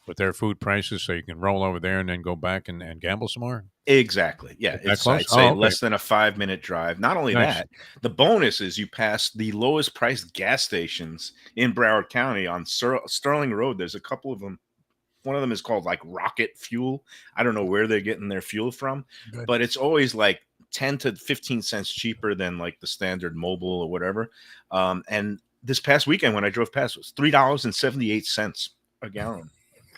with their food prices, so you can roll over there and then go back and gamble some more. Exactly. Yeah. Is that It's, close? I'd say Oh, okay. less than a 5-minute drive. Not only Nice. that, the bonus is you pass the lowest priced gas stations in Broward County on Sterling Road. There's a couple of them. One of them is called like Rocket Fuel. I don't know where they're getting their fuel from, Good. but it's always like 10 to 15 cents cheaper than like the standard mobile or whatever. And this past weekend when I drove past, it was $3.78 a gallon.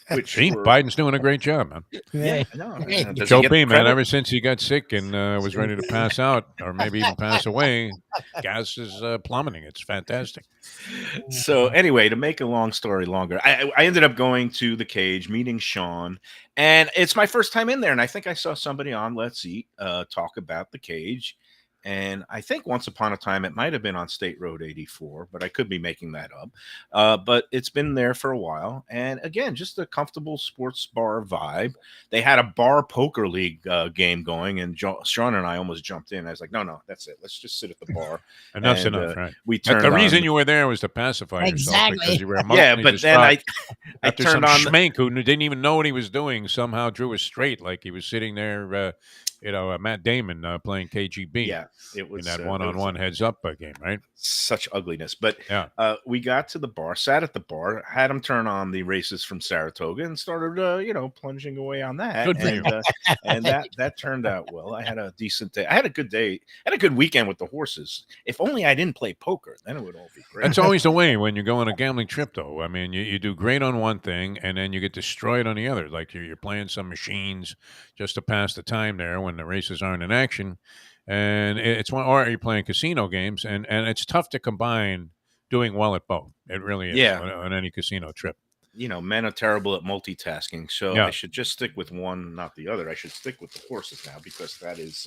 Which See, for- Biden's doing a great job, man. yeah, no, Hey, does he Joe get B, the man, credit? ever since he got sick and was ready to pass out or maybe even pass away, gas is plummeting. It's fantastic. So anyway, to make a long story longer, I ended up going to the Cage, meeting Sean, and it's my first time in there. And I think I saw somebody on Let's Eat talk about the Cage. And I think once upon a time it might have been on State Road 84, but I could be making that up. But it's been there for a while. And again, just a comfortable sports bar vibe. They had a bar poker league game going, and Sean and I almost jumped in. I was like, no, that's it. Let's just sit at the bar. Enough's And, enough, right? We But turned the reason on- you were there was to pacify yourself Exactly. because you were yeah, emotionally but then I after turned some on schmank who didn't even know what he was doing somehow drew us straight like he was sitting there, Matt Damon playing KGB. yeah, it In was that it was one-on-one heads-up game, right? such ugliness. But Yeah. we got to the bar, sat at the bar, had him turn on the races from Saratoga, and started, plunging away on that. Good for you. And that turned out well. I had a decent day. I had a good day. I had a good weekend with the horses. If only I didn't play poker, then it would all be great. That's always the way when you go on a gambling trip, though. I mean, you do great on one thing, and then you get destroyed on the other. Like you're playing some machines just to pass the time there when the races aren't in action. And it's one, or you're playing casino games, and it's tough to combine doing well at both. It really is. Yeah. On any casino trip. Men are terrible at multitasking, so Yeah. I should just stick with one, not the other. I should stick with the horses now because that is.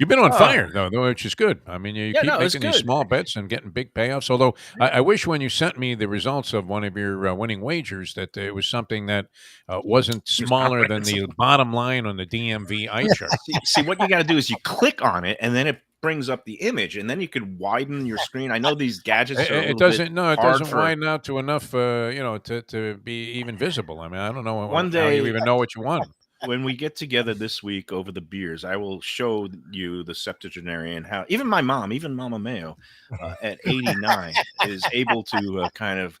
You've been on Oh. fire, though, which is good. I mean, you Yeah, keep no, it's making these good. small bets and getting big payoffs. Although I wish when you sent me the results of one of your winning wagers that it was something that wasn't smaller than the bottom line on the DMV eye chart. See, what you got to do is you click on it, and then it brings up the image, and then you could widen your screen. I know these gadgets. Are a It little doesn't. bit No, it hard doesn't for- widen out to enough, to be even visible. I mean, I don't know One how day- you even know what you won. When we get together this week over the beers, I will show you the septuagenarian how even my mom, even Mama Mayo, at 89, is able to kind of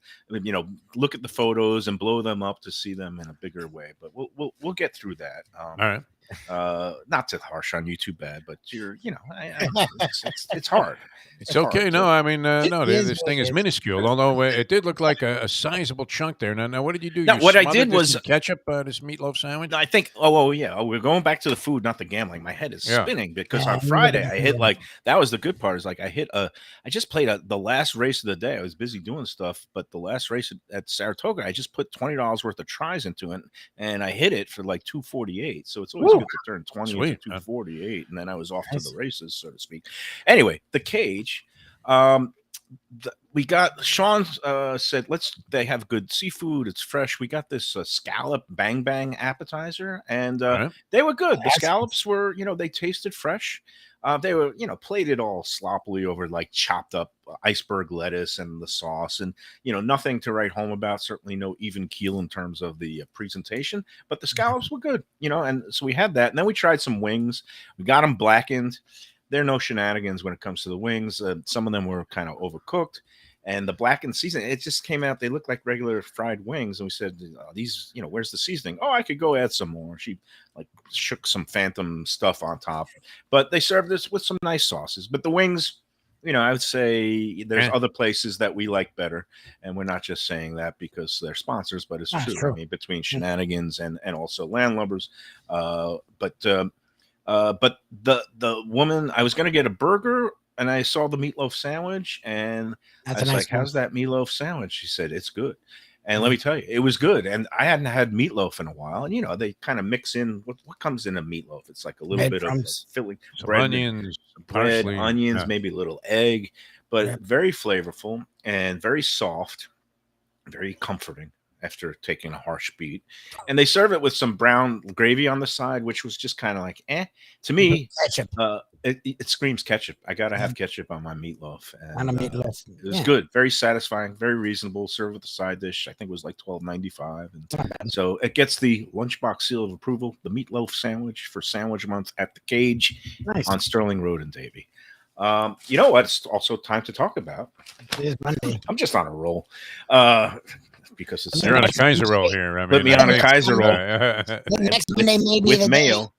look at the photos and blow them up to see them in a bigger way. But we'll get through that. All right. Not to harsh on you too bad, but it's hard. It's okay. hard No, to- I mean, no, It is this what thing it is is. minuscule, although it did look like a sizable chunk there. Now, what did you do? No, You what I smothered did this was- in ketchup, this meatloaf sandwich? I think. Oh, yeah. Oh, we're going back to the food, not the gambling. My head is Yeah. spinning because Yeah, on we Friday gotta I do hit that. like that was the good part. Is like I just played the last race of the day. I was busy doing stuff, but the last race at Saratoga, I just put $20 worth of tries into it, and I hit it for like 248. So it's always Woo. good to turn 20 Sweet, into man. 248, and then I was off Nice. to the races, so to speak. Anyway, the cage. We got Sean said they have good seafood, it's fresh. We got this scallop bang bang appetizer, and All right. they were good. The That's- scallops were, they tasted fresh. They were, plated all sloppily over like chopped up iceberg lettuce and the sauce, and nothing to write home about. Certainly no even keel in terms of the presentation, but the scallops were good, and so we had that, and then we tried some wings. We got them blackened. There are no shenanigans when it comes to the wings. Some of them were kind of overcooked, and the blackened seasoning, it just came out. They looked like regular fried wings, and we said, "These, where's the seasoning?" Oh, I could go add some more. She like shook some phantom stuff on top, but they served this with some nice sauces. But the wings, I would say there's other places that we like better, and we're not just saying that because they're sponsors, but it's That's true. true. I mean, between shenanigans and also landlubbers, but the woman, I was going to get a burger, and I saw the meatloaf sandwich, and That's I a was nice like, "How's one. that meatloaf sandwich?" She said, "It's good." And let me tell you, it was good. And I hadn't had meatloaf in a while. And they kind of mix in what comes in a meatloaf. It's like a little bit of Breadcrumbs. filling, Some bread, onions, bread, parsley, onions, yeah. maybe a little egg, but Yep. very flavorful and very soft, very comforting after taking a harsh beat. And they serve it with some brown gravy on the side, which was just kind of like, to me, Ketchup it screams ketchup. I got to have ketchup on my meatloaf. on a And, meatloaf. it was Yeah, good, very satisfying, very reasonable. Served with a side dish. I think it was like $12.95, and it's not bad. so it gets the Lunchbox seal of approval. The meatloaf sandwich for Sandwich Month at the Cage Nice. on Sterling Road in Davie. You know what? It's also time to talk about. It is Monday. I'm just on a roll, because it's You're on a Kaiser roll here. I Put mean, me I on a think, Kaiser roll. The next Monday may be with the mayo.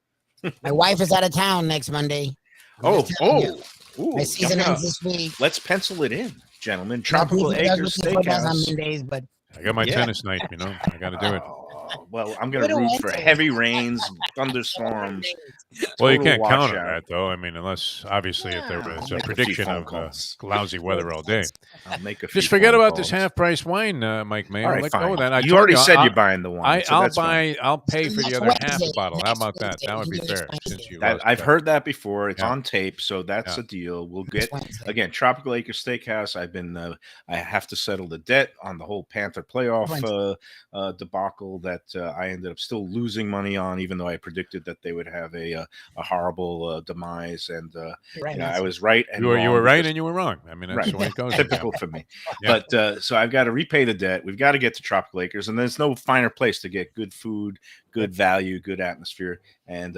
day. My wife is out of town next Monday. I'm Oh, just telling you. ooh, My season yeah. ends this week. Let's pencil it in, gentlemen. Not Tropical usually does Acres with the footballs on Steakhouse. Mondays, but I got my Yeah. tennis night. I got to do it. Well, I'm going to Little root for winter. heavy rains, thunderstorms. Well, you total can't count on washout. that, though. I mean, unless obviously if there was a Make a few prediction phone of calls. lousy weather all day. I'll make a few Just forget phone about this calls. half-price wine, Mike Mayo. All right, Let fine. go of that. I You told already you, said I- you're buying the wine. so that's fine. I'll pay for the Next other half Wednesday. the bottle. How Next about that? Wednesday. That would be You can fair. just Since Wednesday. you That, lost I've that. heard that before. It's Yeah. on tape, so that's Yeah. a deal. We'll Next get Wednesday. again Tropical Acres Steakhouse. I've been I have to settle the debt on the whole Panther playoff debacle that I ended up still losing money on, even though I predicted that they would have a horrible demise. And Right. I was right. And You were wrong right because- and you were wrong. I mean, that's Right. the way it goes. typical for me. Yeah. But so I've got to repay the debt. We've got to get to Tropical Acres, and there's no finer place to get good food, good value, good atmosphere. And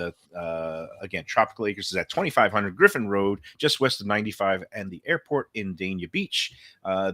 again, Tropical Acres is at 2500 Griffin Road, just west of 95 and the airport in Dania Beach.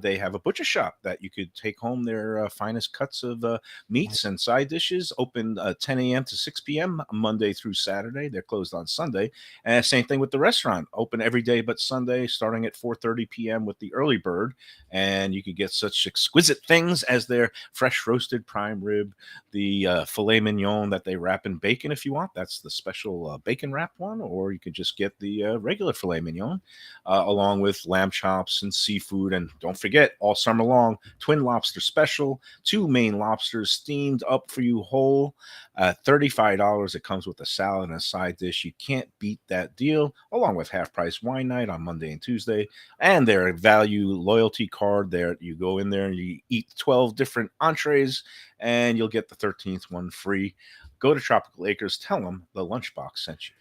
They have a butcher shop that you could take home their finest cuts of meats and side dishes. Open 10 a.m. to 6 p.m. Monday through Saturday. They're closed on Sunday. And same thing with the restaurant. Open every day but Sunday, starting at 4:30 p.m. with the early bird. And you can get such exquisite things as their fresh roasted prime rib, the filet mignon that they wrap in bacon if you want. That's the special bacon wrap one. Or you could just get the regular filet mignon along with lamb chops and seafood. And don't forget, all summer long, twin lobster special, 2 main lobsters steamed up for you whole. $35. It comes with a salad and a side dish. You can't beat that deal, along with half price wine night on Monday and Tuesday, and their value loyalty card. There, you go in there and you eat 12 different entrees, and you'll get the 13th one free. Go to Tropical Acres. Tell them the Lunchbox sent you.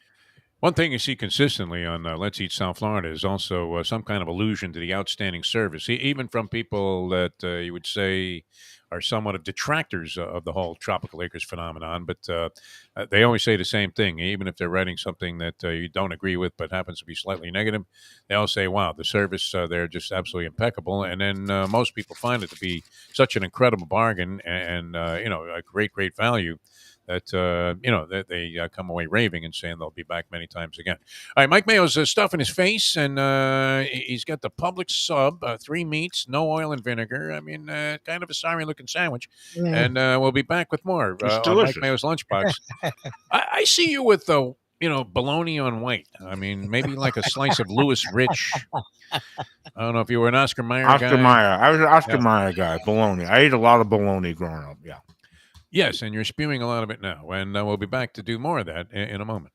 One thing you see consistently on Let's Eat South Florida is also some kind of allusion to the outstanding service, even from people that you would say are somewhat of detractors of the whole Tropical Acres phenomenon. But they always say the same thing, even if they're writing something that you don't agree with but happens to be slightly negative. They all say, wow, the service there just absolutely impeccable. And then most people find it to be such an incredible bargain and a great, great value that that they come away raving and saying they'll be back many times again. All right, Mike Mayo's stuffing his face, and he's got the Publix sub, 3 meats, no oil and vinegar. I mean, kind of a sorry-looking sandwich. Yeah. And we'll be back with more It's on Mike delicious. Mayo's Lunchbox. I see you with the bologna on white. I mean, maybe like a slice of Louis Rich. I don't know if you were an Oscar Mayer guy. Oscar Mayer. I was an Oscar Yeah. Mayer guy. Bologna. I ate a lot of bologna growing up. Yeah. Yes, and you're spewing a lot of it now. And we'll be back to do more of that in a moment.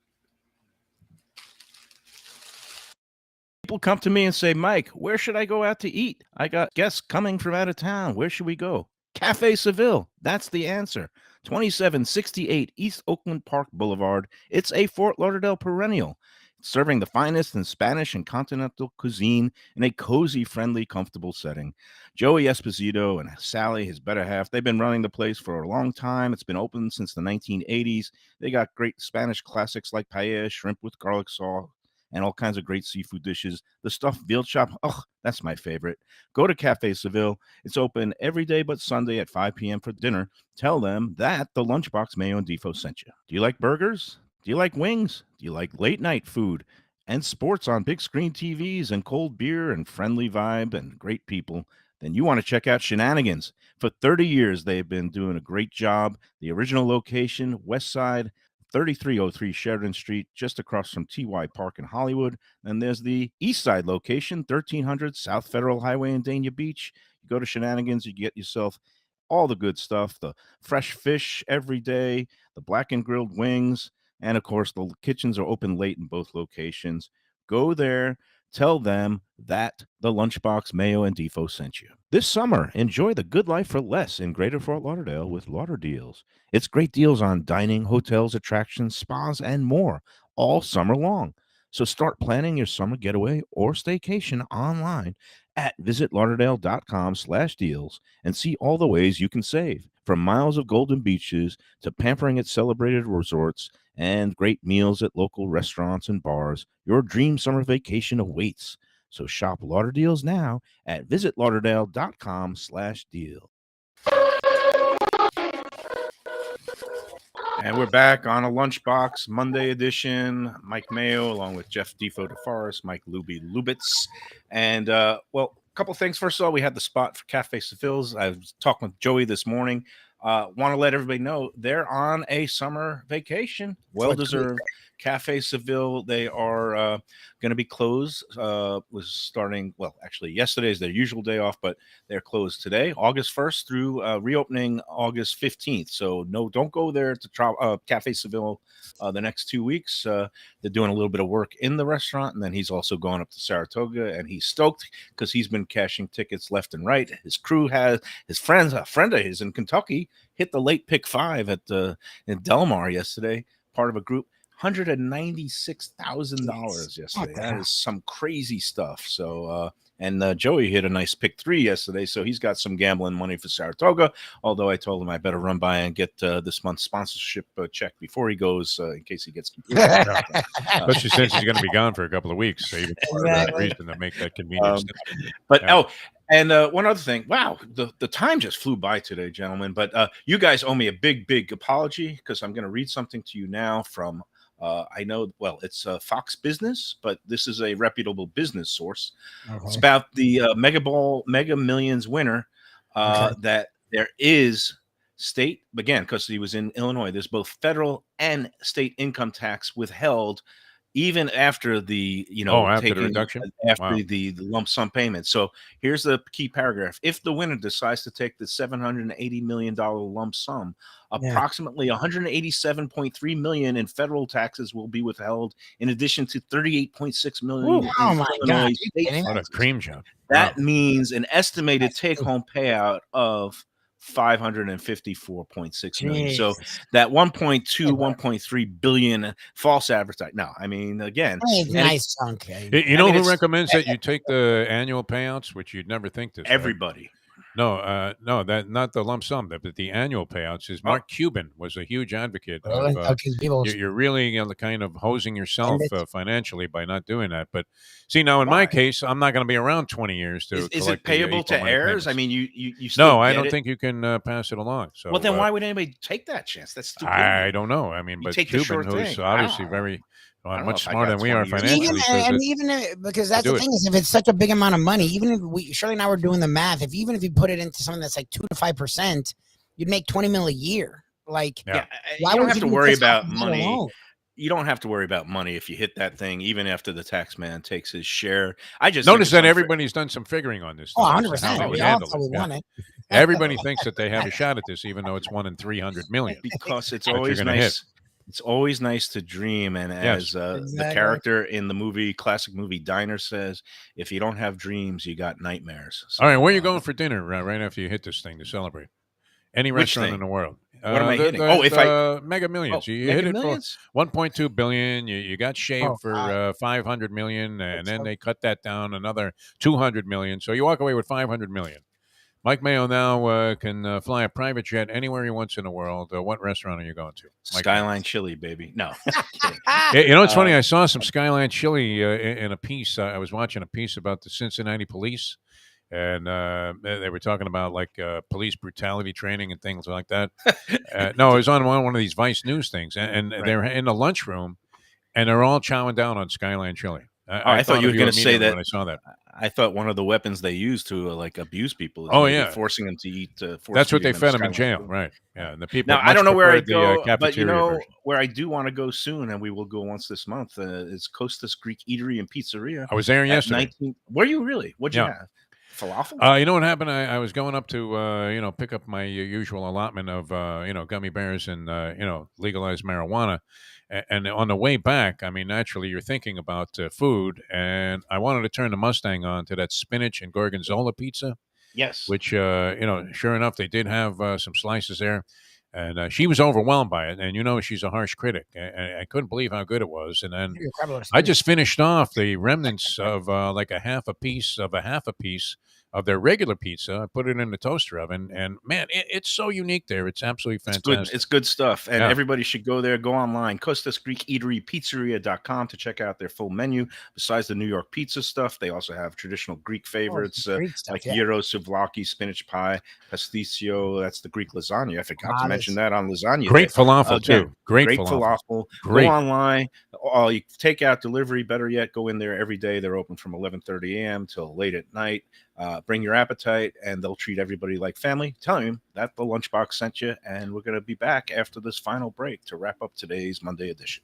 People come to me and say, Mike, where should I go out to eat? I got guests coming from out of town. Where should we go? Cafe Seville. That's the answer. 2768 East Oakland Park Boulevard. It's a Fort Lauderdale perennial, serving the finest in Spanish and continental cuisine in a cozy, friendly, comfortable setting. Joey Esposito and Sally, his better half, they've been running the place for a long time. It's been open since the 1980s. They got great Spanish classics like paella, shrimp with garlic sauce, and all kinds of great seafood dishes. The stuffed veal chop, oh, that's my favorite. Go to Cafe Seville. It's open every day but Sunday at 5 p.m. for dinner. Tell them that the Lunchbox Mayo and Defo sent you. Do you like burgers? Do you like wings? Do you like late night food and sports on big screen TVs and cold beer and friendly vibe and great people? Then you want to check out Shenanigans. For 30 years, they've been doing a great job. The original location, West Side, 3303 Sheridan Street, just across from TY Park in Hollywood. And there's the East Side location, 1300 South Federal Highway in Dania Beach. You go to Shenanigans, you get yourself all the good stuff, the fresh fish every day, the black and grilled wings, and of course, the kitchens are open late in both locations. Go there. Tell them that the Lunchbox Mayo and Defo sent you. This summer, enjoy the good life for less in Greater Fort Lauderdale with Lauder Deals. It's great deals on dining, hotels, attractions, spas, and more all summer long. So start planning your summer getaway or staycation online at visitlauderdale.com/deals and see all the ways you can save. From miles of golden beaches to pampering at celebrated resorts and great meals at local restaurants and bars, your dream summer vacation awaits. So shop Lauder Deals now at visitlauderdale.com/deal. And we're back on a Lunchbox Monday edition. Mike Mayo along with Jeff Defo DeForest, Mike Lubie Lubitz. And, well, a couple things. First of all, we had the spot for Cafe Seville's. I was talking with Joey this morning. Want to let everybody know they're on a summer vacation. Well-deserved. Cafe Seville, they are going to be closed. Was starting, well, actually, yesterday is their usual day off, but they're closed today, August 1st through reopening August 15th. So, no, don't go there to Cafe Seville the next 2 weeks. They're doing a little bit of work in the restaurant, and then he's also going up to Saratoga, and he's stoked because he's been cashing tickets left and right. His crew has, his friends, a friend of his in Kentucky, hit the late pick 5 at in Del Mar yesterday, part of a group. $196,000 yesterday. That is some crazy stuff. So, and Joey hit a nice pick 3 yesterday, so he's got some gambling money for Saratoga. Although I told him I better run by and get this month's sponsorship check before he goes, in case he gets confused. Especially since he's going to be gone for a couple of weeks. So even part of that reason to make that convenience. But and one other thing, wow, the time just flew by today, gentlemen. But you guys owe me a big apology because I'm going to read something to you now from. I know, well, it's Fox Business, but this is a reputable business source. Okay. It's about the Mega Millions winner that there is state, again, because he was in Illinois, there's both federal and state income tax withheld even after the, after the reduction, after the lump sum payment. So here's the key paragraph. If the winner decides to take the $780 million lump sum, approximately $187.3 million in federal taxes will be withheld, in addition to $38.6 million. Oh my God! What a cream job! That means an estimated take-home payout of $554.6 million. So that 1.3 billion false advertising. No, I mean, again, nice chunk. Who recommends that you take the annual payouts, which you'd never think this? Everybody. No, that not the lump sum, but the annual payouts. Is Mark Cuban was a huge advocate Really? of Okay, people you're really kind of hosing yourself spend it. financially by not doing that. But see, now in my Why? case, I'm not going to be around 20 years to Is it collect the payable equal to money heirs? I payments. mean, you still No, I get don't it. think you can pass it along. So Well, then why would anybody take that chance? That's I stupidity. don't know. I mean, You but take the Cuban, sure who's thing. I obviously don't know. very I don't know much if I smarter got than we are 20 years. financially, says that Because that's do the it. thing is, if it's such a big amount of money, even if Shirley and I were doing the math, even if you put it into something that's like 2 to 5%, you'd make 20 mil a year. Like, Yeah. why You don't would have you to do worry this off about of that money. alone? You don't have to worry about money if you hit that thing, even after the tax man takes his share. I just think Notice it's that unfair. everybody's done some figuring on this. Oh, Though, as to how 100%. they We would all handle thought we it. Yeah. won it. Everybody thinks that they have a shot at this, even though it's 1 in 300 million. Because it's that you're always gonna hit. nice. It's always nice to dream. And Yes. as the Exactly. character in the classic movie Diner says, if you don't have dreams, you got nightmares. So, All right, where are you going for dinner right after you hit this thing to celebrate? Any Which restaurant thing? in the world. What am I hitting? The Mega Millions. You Mega hit it Millions? for 1.2 billion. You got shaved Oh, for 500 million, and That's then so- they cut that down another 200 million. So you walk away with 500 million. Mike Mayo now can fly a private jet anywhere he wants in the world. What restaurant are you going to? Mike Mayo. Skyline Chili, baby. No. Kidding. You know, it's funny. I saw some Skyline Chili in a piece. I was watching a piece about the Cincinnati police, and they were talking about like police brutality training and things like that. No, it was on one of these Vice News things, and Right. they're in the lunchroom, and they're all chowing down on Skyline Chili. I thought you were of going to say immediately that. when I saw that. I thought one of the weapons they use to like abuse people is Oh, maybe yeah. forcing them to eat. That's what they fed them in Skyline jail, Chili. right? Yeah, and the people. Now I don't know where I go, the but you cafeteria know version. where I do want to go soon, and we will go once this month. Is Costas Greek Eatery and Pizzeria. I was there at yesterday. 19. Were you really? What'd you Yeah. have? Falafel? You know what happened? I was going up to pick up my usual allotment of gummy bears and legalized marijuana, and on the way back, I mean, naturally, you're thinking about food, and I wanted to turn the Mustang on to that spinach and gorgonzola pizza, Yes. which sure enough, they did have some slices there. And she was overwhelmed by it, and she's a harsh critic. I couldn't believe how good it was. And then You're crap load of I spinach. just finished off the remnants of like a half a piece of their regular pizza. I put it in the toaster oven, and man, it's so unique there. It's absolutely It's fantastic. good. It's good stuff. And Yeah. everybody should go there. Go online, Costas Greek Eatery Pizzeria.com to check out their full menu. Besides the New York pizza stuff, they also have traditional Greek favorites Greek stuff, like yeah. gyros, souvlaki, spinach pie, pasticcio. That's the Greek lasagna. I forgot to mention Tamales. that on lasagna. Great Day. falafel Again, too. Great Great falafel. falafel. Great. Go online. You take out delivery. Better yet, go in there every day. They're open from 11:30 a.m. till late at night. Bring your appetite, and they'll treat everybody like family. Tell them that the Lunchbox sent you, and we're going to be back after this final break to wrap up today's Monday edition.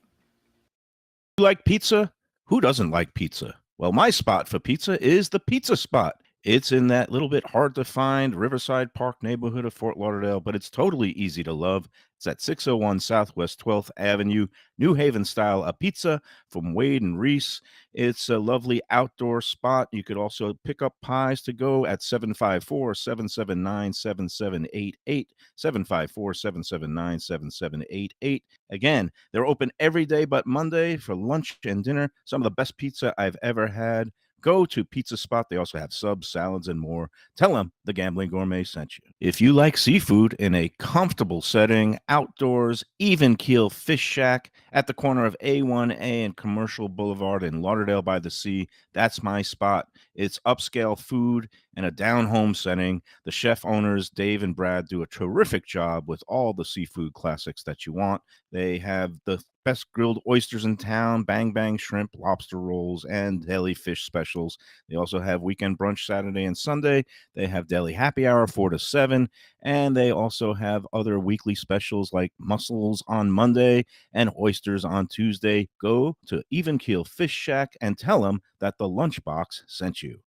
You like pizza? Who doesn't like pizza? Well, my spot for pizza is the Pizza Spot. It's in that little bit hard to find Riverside Park neighborhood of Fort Lauderdale, but it's totally easy to love. It's at 601 Southwest 12th Avenue, New Haven style, a pizza from Wade and Reese. It's a lovely outdoor spot. You could also pick up pies to go at 754-779-7788, 754-779-7788. Again, they're open every day but Monday for lunch and dinner. Some of the best pizza I've ever had. Go to Pizza Spot. They also have subs, salads, and more. Tell them the Gambling Gourmet sent you. If you like seafood in a comfortable setting, outdoors, even keel fish shack at the corner of A1A and Commercial Boulevard in Lauderdale by the Sea, that's my spot. It's upscale food in a down-home setting. The chef owners, Dave and Brad, do a terrific job with all the seafood classics that you want. They have the best grilled oysters in town, bang bang shrimp, lobster rolls, and deli fish specials. They also have weekend brunch Saturday and Sunday. They have deli happy hour 4 to 7, and they also have other weekly specials like mussels on Monday and oysters on Tuesday. Go to Even Keel Fish Shack and tell them that the Lunchbox sent you.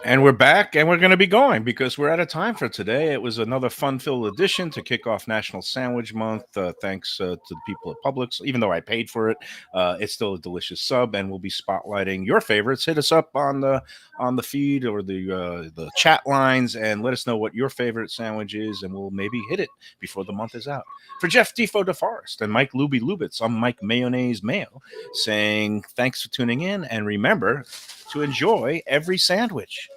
And we're back, and we're going to be going because we're out of time for today. It was another fun-filled edition to kick off National Sandwich Month. Thanks to the people at Publix. Even though I paid for it, it's still a delicious sub, and we'll be spotlighting your favorites. Hit us up on the feed or the chat lines, and let us know what your favorite sandwich is, and we'll maybe hit it before the month is out. For Jeff Defo DeForest and Mike Lubie Lubitz, I'm Mike Mayonnaise Mayo, saying thanks for tuning in, and remember to enjoy every sandwich.